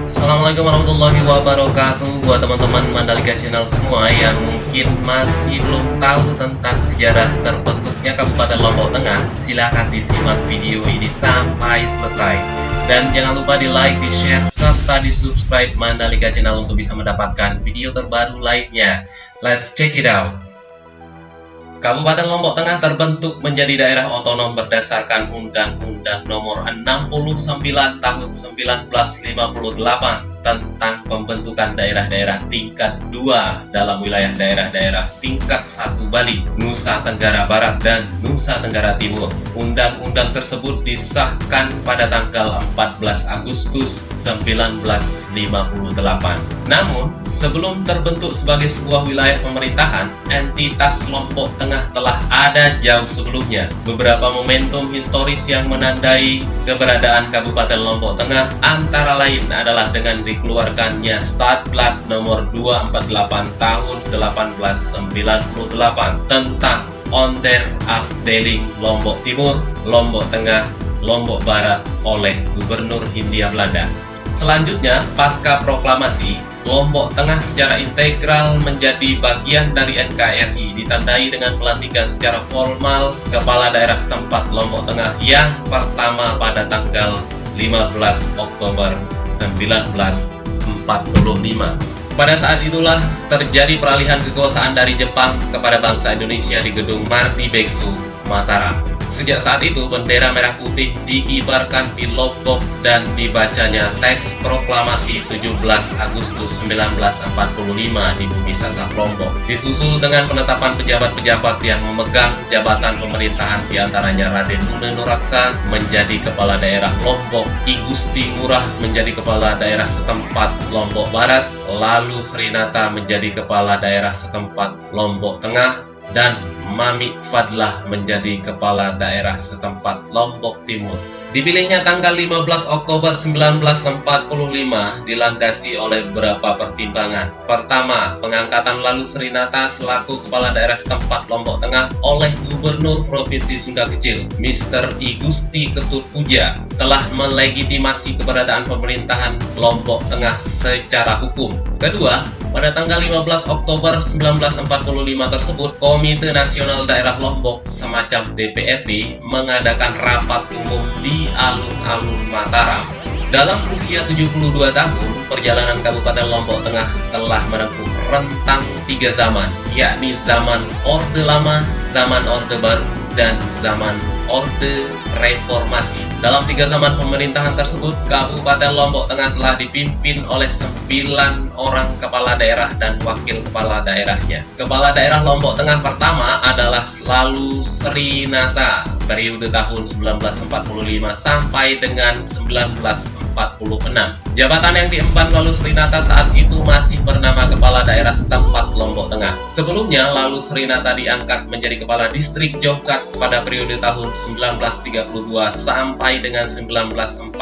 Assalamualaikum warahmatullahi wabarakatuh. Buat teman-teman Mandalika Channel semua yang mungkin masih belum tahu tentang sejarah terbentuknya Kabupaten Lombok Tengah, silahkan disimak video ini sampai selesai. Dan jangan lupa di like, di share, serta di subscribe Mandalika Channel untuk bisa mendapatkan video terbaru lainnya. Let's check it out. Kabupaten Lombok Tengah terbentuk menjadi daerah otonom berdasarkan Undang-Undang Nomor 69 Tahun 1958 tentang pembentukan daerah-daerah tingkat 2 dalam wilayah daerah-daerah tingkat 1 Bali, Nusa Tenggara Barat, dan Nusa Tenggara Timur. Undang-undang tersebut disahkan pada tanggal 14 Agustus 1958. Namun, sebelum terbentuk sebagai sebuah wilayah pemerintahan, entitas Lombok Tengah telah ada jauh sebelumnya. Beberapa momentum historis yang menandai keberadaan Kabupaten Lombok Tengah antara lain adalah dengan dikeluarkannya Stadblad nomor 248 tahun 1898 tentang Onderafdeling Lombok Timur, Lombok Tengah, Lombok Barat oleh Gubernur Hindia Belanda. Selanjutnya, pasca proklamasi, Lombok Tengah secara integral menjadi bagian dari NKRI, ditandai dengan pelantikan secara formal Kepala Daerah setempat Lombok Tengah yang pertama pada tanggal 15 Oktober 1945. Pada saat itulah terjadi peralihan kekuasaan dari Jepang kepada bangsa Indonesia di Gedung Mardi Beksu, Mataram. Sejak saat itu, bendera merah putih dikibarkan di Lombok dan dibacanya teks proklamasi 17 Agustus 1945 di bumi Sasak Lombok. Disusul dengan penetapan pejabat-pejabat yang memegang jabatan pemerintahan, diantaranya Raden Nune Nuraksa menjadi Kepala Daerah Lombok, I Gusti Ngurah menjadi Kepala Daerah setempat Lombok Barat, lalu Srinata menjadi Kepala Daerah setempat Lombok Tengah, dan Mami Fadlah menjadi Kepala Daerah setempat Lombok Timur. Dipilihnya tanggal 15 Oktober 1945 dilandasi oleh beberapa pertimbangan. Pertama, pengangkatan Lalu Srinata selaku Kepala Daerah setempat Lombok Tengah oleh Gubernur Provinsi Sunda Kecil, Mr. I Gusti Ketut Puja, telah melegitimasi keberadaan pemerintahan Lombok Tengah secara hukum. Kedua, pada tanggal 15 Oktober 1945 tersebut, Komite Nasional Daerah Lombok semacam DPRD mengadakan rapat umum di alun-alun Mataram. Dalam usia 72 tahun, perjalanan Kabupaten Lombok Tengah telah menempuh rentang 3 zaman, yakni zaman Orde Lama, zaman Orde Baru, dan zaman Orde Reformasi. Dalam 3 zaman pemerintahan tersebut, Kabupaten Lombok Tengah telah dipimpin oleh 9 orang kepala daerah dan wakil kepala daerahnya. Kepala daerah Lombok Tengah pertama adalah Lalu Srinata, periode tahun 1945 sampai dengan 1946. Jabatan yang diemban Lalu Srinata saat itu masih bernama Kepala Daerah setempat Lombok Tengah. Sebelumnya, Lalu Srinata diangkat menjadi Kepala Distrik Jongkat pada periode tahun 1932 sampai dengan 1945,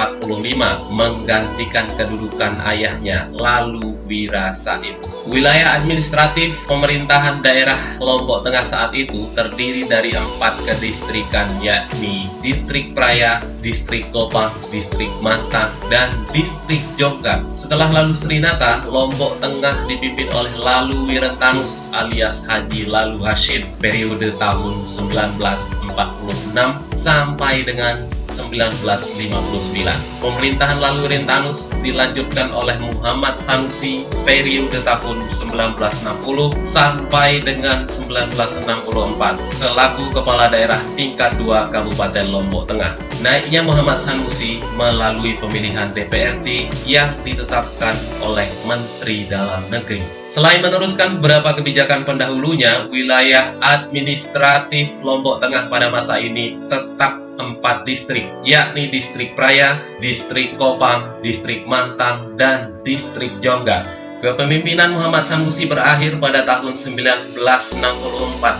menggantikan kedudukan ayahnya, Lalu Wira Said. Wilayah administratif pemerintahan daerah Lombok Tengah saat itu terdiri dari 4 kedistrikan, yakni Distrik Praya, Distrik Kopang, Distrik Mantang, dan Distrik Jongkat. Setelah Lalu Srinata, Lombok Tengah dipimpin oleh Lalu Wirentanus alias Haji Lalu Hashim periode tahun 1946 sampai dengan 1959. Pemerintahan Lalu Wirentanus dilanjutkan oleh Muhammad Sanusi periode tahun 1960 sampai dengan 1964 selaku Kepala Daerah tingkat 2 Kabupaten Lombok Tengah. Naiknya Muhammad Sanusi melalui pemilihan DPRD yang ditetapkan oleh Menteri Dalam Negeri. Selain meneruskan beberapa kebijakan pendahulunya, wilayah administratif Lombok Tengah pada masa ini tetap 4 distrik, yakni Distrik Praya, Distrik Kopang, Distrik Mantang, dan Distrik Jonggat. Kepemimpinan Muhammad Sanusi berakhir pada tahun 1964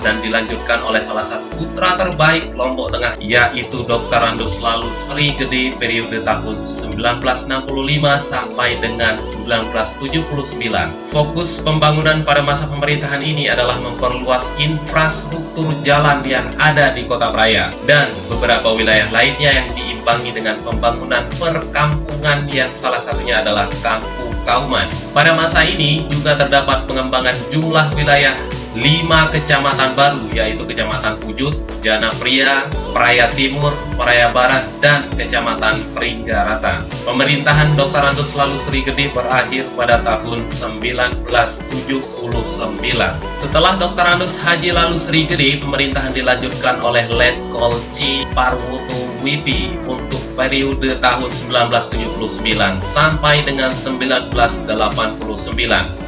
dan dilanjutkan oleh salah satu putra terbaik Lombok Tengah, yaitu Dr. Randus Lalu Sri Gede periode tahun 1965 sampai dengan 1979. Fokus pembangunan pada masa pemerintahan ini adalah memperluas infrastruktur jalan yang ada di Kota Praya dan beberapa wilayah lainnya yang diimplementasikan diimbangi dengan pembangunan perkampungan yang salah satunya adalah Kampung Kauman. Pada masa ini juga terdapat pengembangan jumlah wilayah 5 kecamatan baru, yaitu Kecamatan Pujut, Jana Pria, Praia Timur, Praia Barat, dan Kecamatan Pringgarata. Pemerintahan Dr. Andus Lalu Sri Gede berakhir pada tahun 1979. Setelah Dr. Andus Haji Lalu Sri Gede, pemerintahan dilanjutkan oleh Letkol C. Parwoto WP untuk periode tahun 1979 sampai dengan 1989.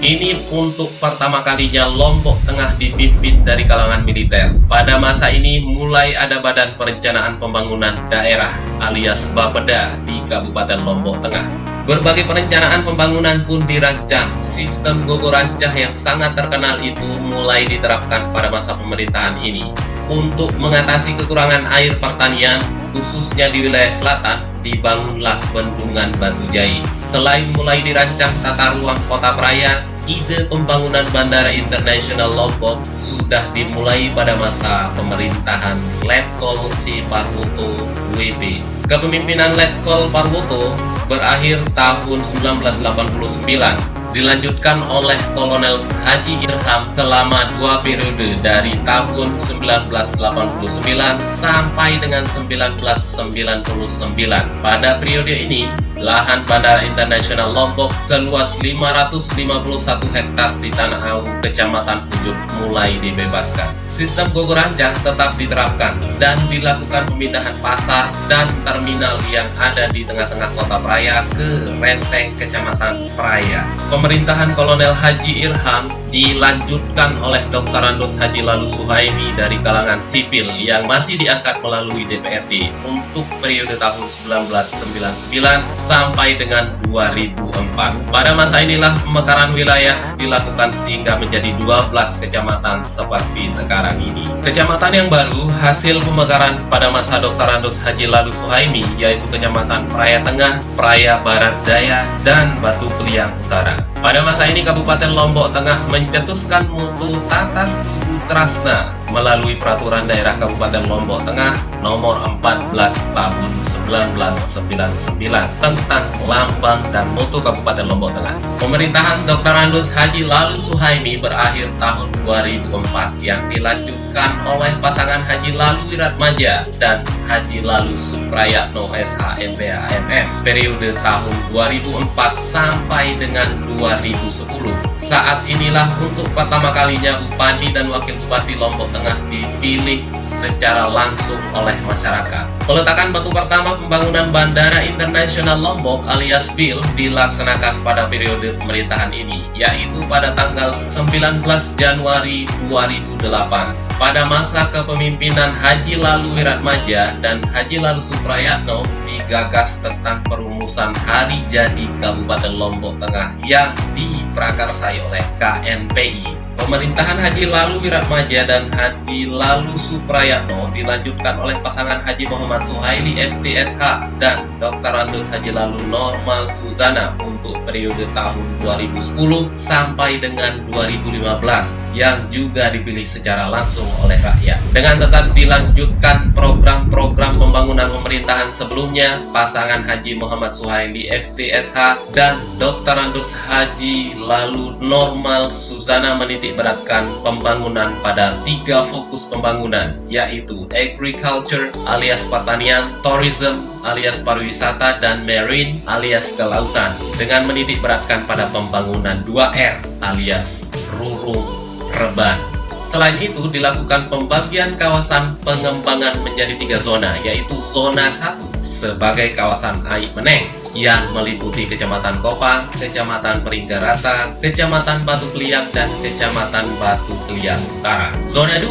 Ini untuk pertama kalinya Lombok Tengah dipimpin dari kalangan militer. Pada masa ini mulai ada Badan Perencanaan Pembangunan Daerah alias Bapeda di Kabupaten Lombok Tengah. Berbagai perencanaan pembangunan pun dirancang. Sistem gogorancah yang sangat terkenal itu mulai diterapkan pada masa pemerintahan ini. Untuk mengatasi kekurangan air pertanian, khususnya di wilayah selatan, dibangunlah bendungan Batu Jai. Selain mulai dirancang tata ruang kota Praia, ide pembangunan Bandara Internasional Lombok sudah dimulai pada masa pemerintahan Letkol C. Parwoto WP. Kepemimpinan Letkol Parwoto berakhir tahun 1989, dilanjutkan oleh Kolonel Haji Irham selama 2 periode dari tahun 1989 sampai dengan 1999. Pada periode ini, lahan Bandara Internasional Lombok seluas 551 hektar di Tanah Awu, Kecamatan Pujut mulai dibebaskan. Sistem gogorancah tetap diterapkan dan dilakukan pemindahan pasar dan terminal yang ada di tengah-tengah kota Praia ke renteng Kecamatan Praia. Pemerintahan Kolonel Haji Irham dilanjutkan oleh Dr. Andus Haji Lalu Suhaimi dari kalangan sipil yang masih diangkat melalui DPRD untuk periode tahun 1999 sampai dengan 2004. Pada masa inilah pemekaran wilayah dilakukan sehingga menjadi 12 kecamatan seperti sekarang ini. Kecamatan yang baru hasil pemekaran pada masa Dr. Andus Haji Lalu Suhaimi yaitu Kecamatan Praia Tengah, Praia Barat Daya, dan Batu Peliang Utara. Pada masa ini Kabupaten Lombok Tengah mencetuskan mutu Tata Studi Trasna melalui Peraturan Daerah Kabupaten Lombok Tengah nomor 14 tahun 1999 tentang lambang dan mutu Kabupaten Lombok Tengah. Pemerintahan Dr. Andus Haji Lalu Suhaimi berakhir tahun 2004 yang dilanjutkan oleh pasangan Haji Lalu Wiratmaja dan Haji Lalu Suprayatno SH MPH MM periode tahun 2004 sampai dengan 2010. Saat inilah untuk pertama kalinya Bupati dan Wakil Bupati Lombok Tengah dipilih secara langsung oleh masyarakat. Peletakan batu pertama pembangunan Bandara Internasional Lombok alias BIL dilaksanakan pada periode pemerintahan ini, yaitu pada tanggal 19 Januari 2008. Pada masa kepemimpinan Haji Lalu Wiratmaja dan Haji Lalu Suprayatno digagas tentang perumusan hari jadi Kabupaten Lombok Tengah yang diprakarsai oleh KNPI. Pemerintahan Haji Lalu Wiratmaja dan Haji Lalu Suprayatno dilanjutkan oleh pasangan Haji Muhammad Suhaili FTSH dan Dr. Andus Haji Lalu Normal Suzana untuk periode tahun 2010 sampai dengan 2015 yang juga dipilih secara langsung oleh rakyat. Dengan tetap dilanjutkan program-program pembangunan pemerintahan sebelumnya, pasangan Haji Muhammad Suhaili FTSH dan Dr. Andus Haji Lalu Normal Suzana menitik beratkan pembangunan pada 3 fokus pembangunan, yaitu agriculture alias pertanian, tourism alias pariwisata, dan marine alias kelautan, dengan menitik beratkan pada pembangunan 2R alias rurung reban. Selain itu, dilakukan pembagian kawasan pengembangan menjadi 3 zona, yaitu zona 1 sebagai kawasan Aik Meneng yang meliputi Kecamatan Kopang, Kecamatan Pringgarata, Kecamatan Batu Peliang, dan Kecamatan Batu Peliang Utara. Zona 2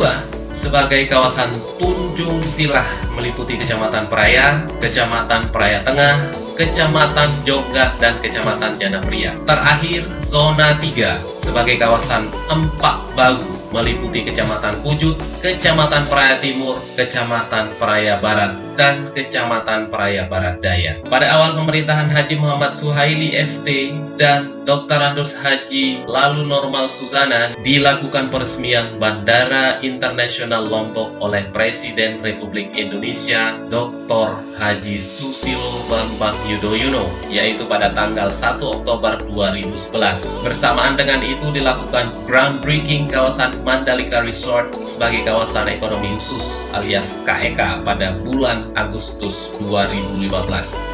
sebagai kawasan Tunjung Tilah meliputi Kecamatan Praia, Kecamatan Praia Tengah, Kecamatan Jonggat, dan Kecamatan Janapria. Terakhir, zona 3 sebagai kawasan Empak Bagu meliputi Kecamatan Pujut, Kecamatan Praia Timur, Kecamatan Praia Barat, dan Kecamatan Praia Barat Daya. Pada awal pemerintahan Haji Muhammad Suhaili FT dan Dr. Andus Haji Lalu Normal Suzana, dilakukan peresmian Bandara Internasional Lombok oleh Presiden Republik Indonesia Dr. Haji Susilo Bambang Yudhoyono, yaitu pada tanggal 1 Oktober 2011. Bersamaan dengan itu dilakukan groundbreaking kawasan Mandalika Resort sebagai kawasan ekonomi khusus alias KEK pada bulan Agustus 2015.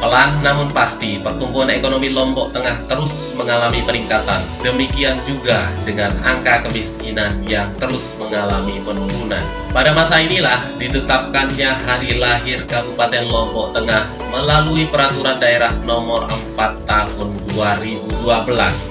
Pelan namun pasti, pertumbuhan ekonomi Lombok Tengah terus mengalami peningkatan. Demikian juga dengan angka kemiskinan yang terus mengalami penurunan. Pada masa inilah ditetapkannya hari lahir Kabupaten Lombok Tengah melalui Peraturan Daerah Nomor 4 Tahun 2012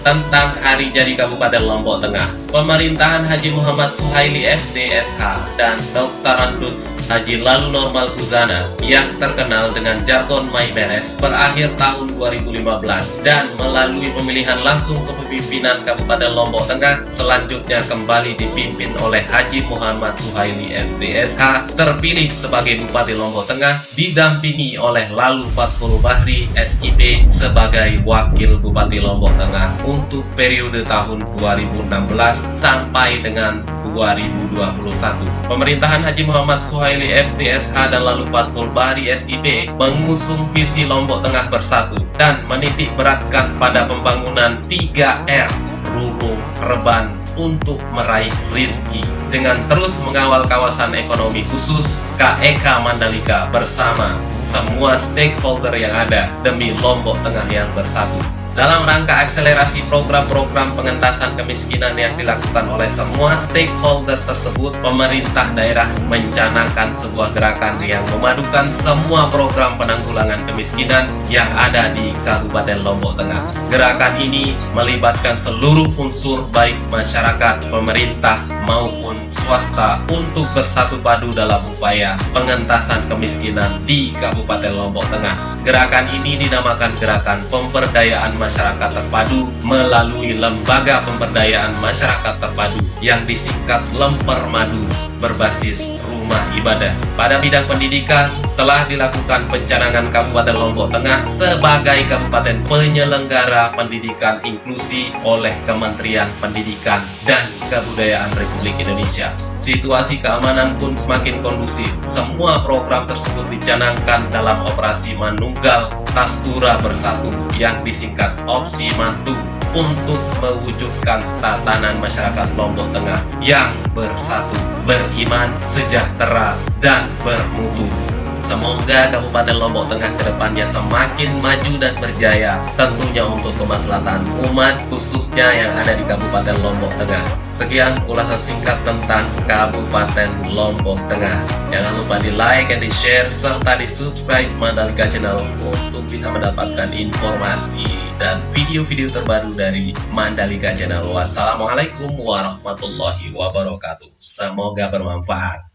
tentang Hari Jadi Kabupaten Lombok Tengah. Pemerintahan Haji Muhammad Suhaili FDSH dan Dr. Andus Haji Lalu Normal Suzana yang terkenal dengan jargon Mai Beres berakhir tahun 2015, dan melalui pemilihan langsung kepemimpinan Kabupaten Lombok Tengah selanjutnya kembali dipimpin oleh Haji Muhammad Suhaili FDSH, terpilih sebagai Bupati Lombok Tengah didampingi oleh Lalu Fathul Bahri SIP sebagai Wakil Bupati Lombok Tengah untuk periode tahun 2016 sampai dengan 2021. Pemerintahan Haji Muhammad Suhaili FDSH dan Lalu Fathul Bahri SIP mengusung visi Lombok Tengah bersatu dan menitik beratkan pada pembangunan 3R, Rurung, Reban, untuk meraih rizki dengan terus mengawal kawasan ekonomi khusus KEK Mandalika bersama semua stakeholder yang ada demi Lombok Tengah yang bersatu. Dalam rangka akselerasi program-program pengentasan kemiskinan yang dilakukan oleh semua stakeholder tersebut, pemerintah daerah mencanangkan sebuah gerakan yang memadukan semua program penanggulangan kemiskinan yang ada di Kabupaten Lombok Tengah. Gerakan ini melibatkan seluruh unsur baik masyarakat, pemerintah, maupun swasta untuk bersatu padu dalam upaya pengentasan kemiskinan di Kabupaten Lombok Tengah. Gerakan ini dinamakan Gerakan Pemberdayaan Masyarakat Terpadu melalui Lembaga Pemberdayaan Masyarakat Terpadu yang disingkat Lempermadu berbasis rumah ibadah. Pada bidang pendidikan, telah dilakukan pencanangan Kabupaten Lombok Tengah sebagai Kabupaten Penyelenggara Pendidikan Inklusi oleh Kementerian Pendidikan dan Kebudayaan Republik Indonesia. Situasi keamanan pun semakin kondusif. Semua program tersebut dicanangkan dalam operasi Manunggal Taskura Bersatu yang disingkat Opsi Mantu untuk mewujudkan tatanan masyarakat Lombok Tengah yang bersatu, beriman, sejahtera, dan bermutu. Semoga Kabupaten Lombok Tengah kedepannya semakin maju dan berjaya, tentunya untuk kemaslahatan umat khususnya yang ada di Kabupaten Lombok Tengah. Sekian ulasan singkat tentang Kabupaten Lombok Tengah. Jangan lupa di like and di share serta di subscribe Mandalika Channel untuk bisa mendapatkan informasi dan video-video terbaru dari Mandalika Channel. Wassalamualaikum warahmatullahi wabarakatuh. Semoga bermanfaat.